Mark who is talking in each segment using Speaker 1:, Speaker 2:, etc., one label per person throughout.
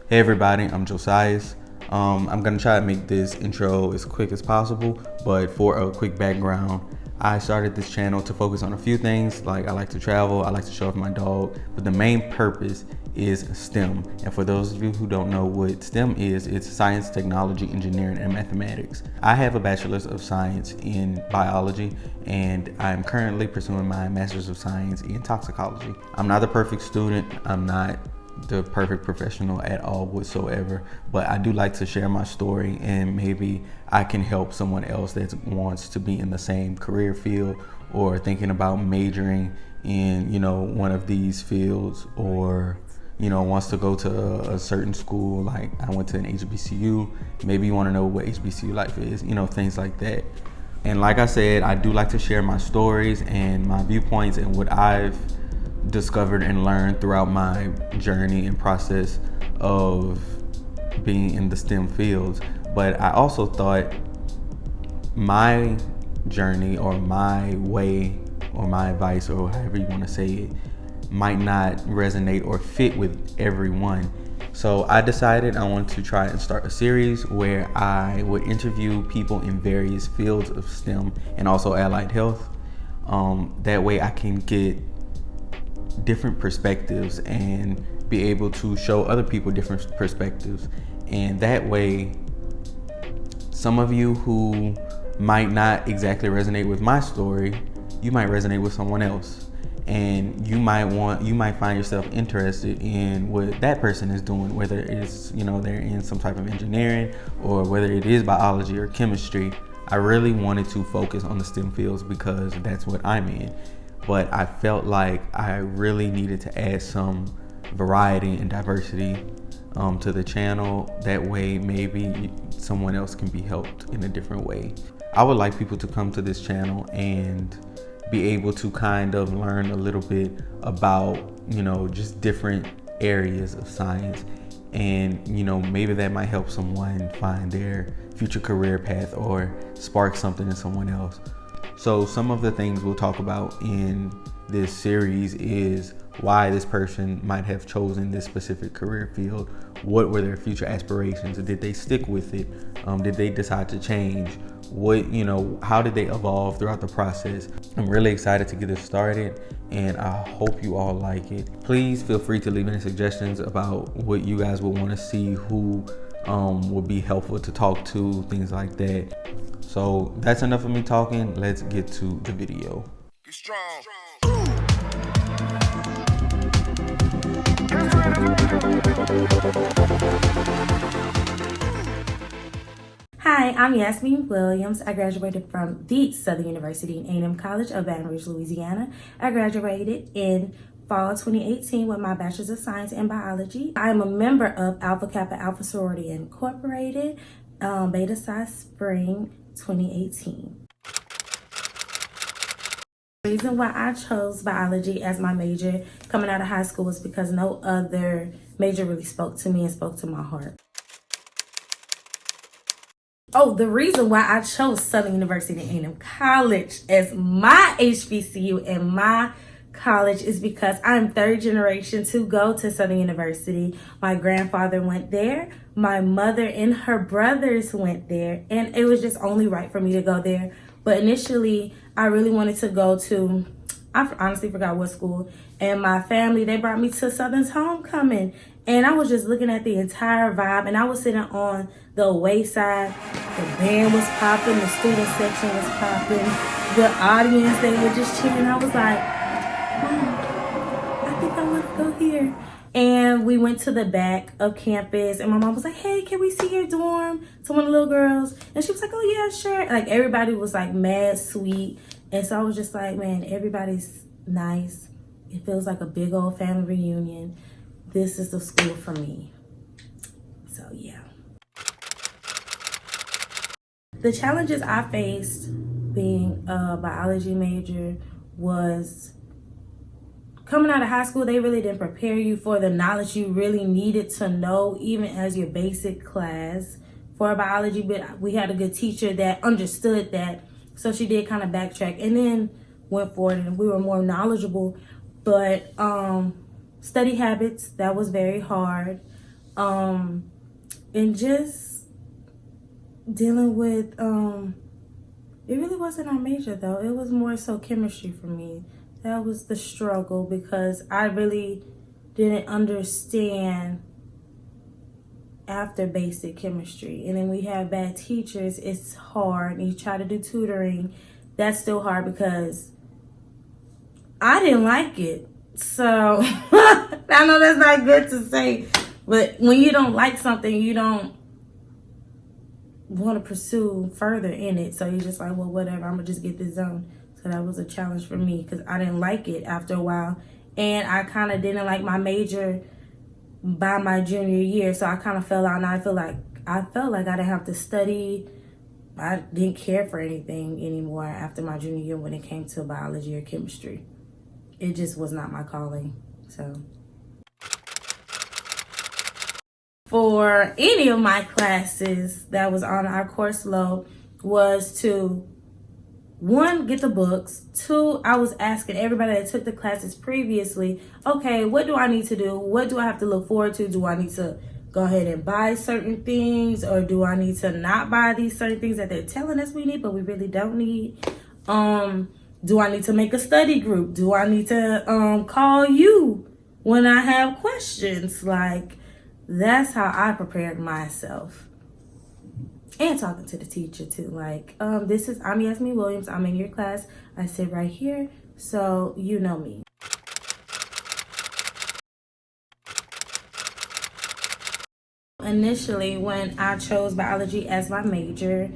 Speaker 1: Hey everybody, I'm Josias. I'm gonna try to make this intro as quick as possible, but for a quick background, I started this channel to focus on a few things. Like I like to travel, I like to show off my dog, but the main purpose is STEM. And for those of you who don't know what STEM is, it's science, technology, engineering, and mathematics. I have a Bachelor of Science in biology, and I'm currently pursuing my Master's of Science in toxicology. I'm not the perfect student, I'm not the perfect professional at all whatsoever, but I do like to share my story, and maybe I can help someone else that wants to be in the same career field or thinking about majoring in one of these fields, or wants to go to a certain school. Like I went to an HBCU, maybe you want to know what HBCU life is, things like that. And like I said, I do like to share my stories and my viewpoints and what I've discovered and learned throughout my journey and process of being in the STEM fields. But I also thought my journey or my way or my advice, or however you want to say it, might not resonate or fit with everyone. So I decided I wanted to try and start a series where I would interview people in various fields of STEM and also allied health. That way I can get different perspectives and be able to show other people different perspectives. And that way, some of you who might not exactly resonate with my story, you might resonate with someone else. And you might find yourself interested in what that person is doing, whether it's, they're in some type of engineering or whether it is biology or chemistry. I really wanted to focus on the STEM fields because that's what I'm in. But I felt like I really needed to add some variety and diversity to the channel. That way, maybe someone else can be helped in a different way. I would like people to come to this channel and be able to kind of learn a little bit about, just different areas of science. And, maybe that might help someone find their future career path or spark something in someone else. So some of the things we'll talk about in this series is why this person might have chosen this specific career field. What were their future aspirations? Did they stick with it? Did they decide to change? How did they evolve throughout the process? I'm really excited to get this started, and I hope you all like it. Please feel free to leave any suggestions about what you guys would want to see, who would be helpful to talk to, things like that. So that's enough of me talking. Let's get to the video.
Speaker 2: Hi, I'm Yasmine Williams. I graduated from the Southern University in A&M College of Baton Rouge, Louisiana. I graduated in fall 2018 with my Bachelor of Science in Biology. I am a member of Alpha Kappa Alpha Sorority Incorporated, Beta Psi Spring 2018. The reason why I chose biology as my major coming out of high school was because no other major really spoke to me and spoke to my heart. Oh, the reason why I chose Southern University in A&M College as my HBCU and my college is because I'm third generation to go to Southern University. My grandfather went there, my mother and her brothers went there, and it was just only right for me to go there. But initially, I really wanted to go to, I honestly forgot what school, and my family, they brought me to Southern's homecoming. And I was just looking at the entire vibe, and I was sitting on the away side. The band was popping, the student section was popping, the audience, they were just cheering. I was like, I think I want to go here. And we went to the back of campus, and my mom was like, hey, can we see your dorm? To one of the little girls. And she was like, oh yeah, sure. Like everybody was like mad sweet. And so I was just like, man, everybody's nice. It feels like a big old family reunion. This is the school for me. So yeah. The challenges I faced being a biology major was coming out of high school. They really didn't prepare you for the knowledge you really needed to know, even as your basic class for biology. But we had a good teacher that understood that. So she did kind of backtrack and then went forward, and we were more knowledgeable. But study habits, that was very hard. And just dealing with, it really wasn't our major though. It was more so chemistry for me. That was the struggle because I really didn't understand after basic chemistry. And then we have bad teachers. It's hard. And you try to do tutoring. That's still hard because I didn't like it. So I know that's not good to say, but when you don't like something, you don't want to pursue further in it. So you're just like, well, whatever, I'm gonna just get this done. So that was a challenge for me because I didn't like it after a while. And I kind of didn't like my major by my junior year. So I kind of fell out, and I felt like I didn't have to study. I didn't care for anything anymore after my junior year when it came to biology or chemistry. It just was not my calling. So for any of my classes that was on our course load was to, one, get the books. Two, I was asking everybody that took the classes previously, okay, what do I need to do? What do I have to look forward to? Do I need to go ahead and buy certain things, or do I need to not buy these certain things that they're telling us we need but we really don't need? Do I need to make a study group? Do I need to call you when I have questions? Like, that's how I prepared myself. And talking to the teacher too. Like, I'm Yasmine Williams. I'm in your class. I sit right here, so you know me. Initially, when I chose biology as my major,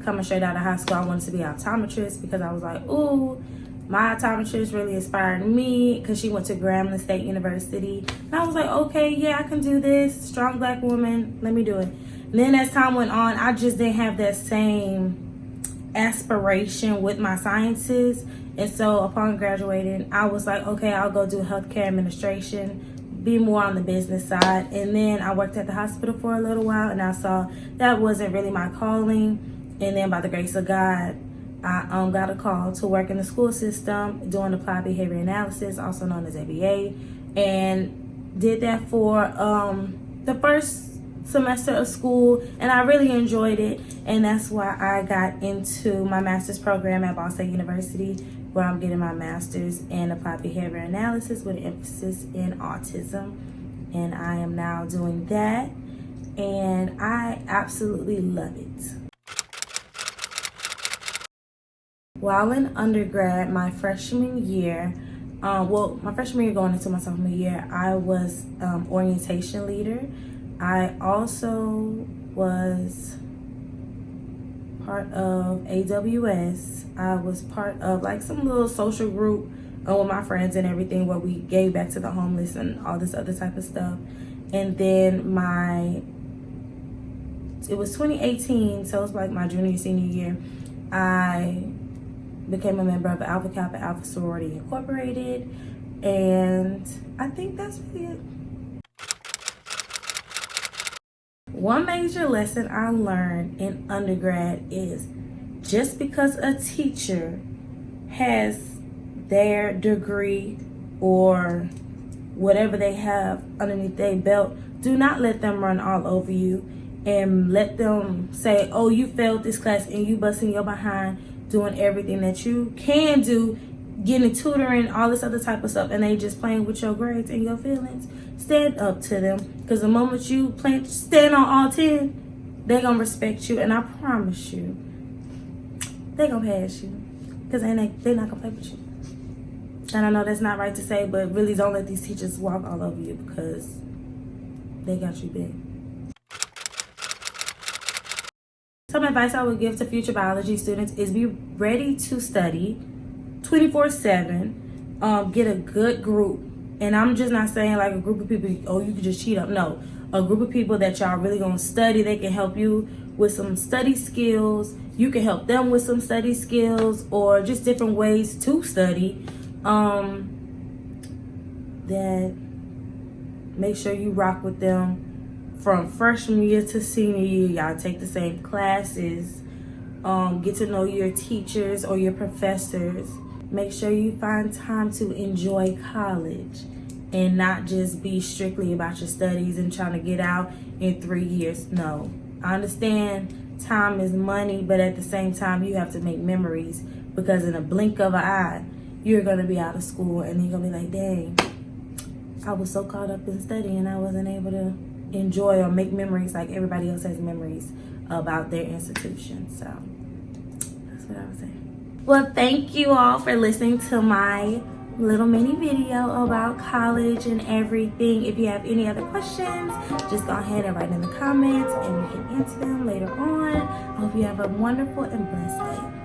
Speaker 2: coming straight out of high school, I wanted to be an optometrist because I was like, ooh, my optometrist really inspired me because she went to Grambling State University. And I was like, okay, yeah, I can do this. Strong black woman, let me do it. And then as time went on, I just didn't have that same aspiration with my sciences. And so upon graduating, I was like, okay, I'll go do healthcare administration, be more on the business side. And then I worked at the hospital for a little while, and I saw that wasn't really my calling. And then by the grace of God, I got a call to work in the school system doing applied behavior analysis, also known as ABA, and did that for the first semester of school, and I really enjoyed it. And that's why I got into my master's program at Ball State University, where I'm getting my master's in applied behavior analysis with an emphasis in autism. And I am now doing that, and I absolutely love it. While in undergrad, my freshman year, my freshman year going into my sophomore year, I was orientation leader. I also was part of AWS. I was part of like some little social group with my friends and everything, where we gave back to the homeless and all this other type of stuff. And then it was 2018, so it was like my junior, senior year. I became a member of Alpha Kappa Alpha Sorority Incorporated, and I think that's really it. One major lesson I learned in undergrad is just because a teacher has their degree or whatever they have underneath their belt, do not let them run all over you and let them say, oh, you failed this class, and you busting your behind doing everything that you can do, getting tutoring, all this other type of stuff, and they just playing with your grades and your feelings. Stand up to them, because the moment you stand on all 10, they're gonna respect you, and I promise you, they're gonna pass you, because they're not gonna play with you. And I know that's not right to say, but really don't let these teachers walk all over you, because they got you big. Some advice I would give to future biology students is be ready to study 24/7. Get a good group. And I'm just not saying like a group of people, oh, you can just cheat up. No, a group of people that y'all really gonna study. They can help you with some study skills. You can help them with some study skills, or just different ways to study. That make sure you rock with them from freshman year to senior year. Y'all take the same classes. Get to know your teachers or your professors. Make sure you find time to enjoy college. and not just be strictly about your studies and trying to get out in 3 years. No, I understand time is money, but at the same time, you have to make memories, because in a blink of an eye, you're going to be out of school and you're going to be like, dang, I was so caught up in studying, I wasn't able to enjoy or make memories like everybody else has memories about their institution. So that's what I was saying. Well, thank you all for listening to my little mini video about college and everything. If you have any other questions, just go ahead and write in the comments and we can answer them later on. I hope you have a wonderful and blessed day.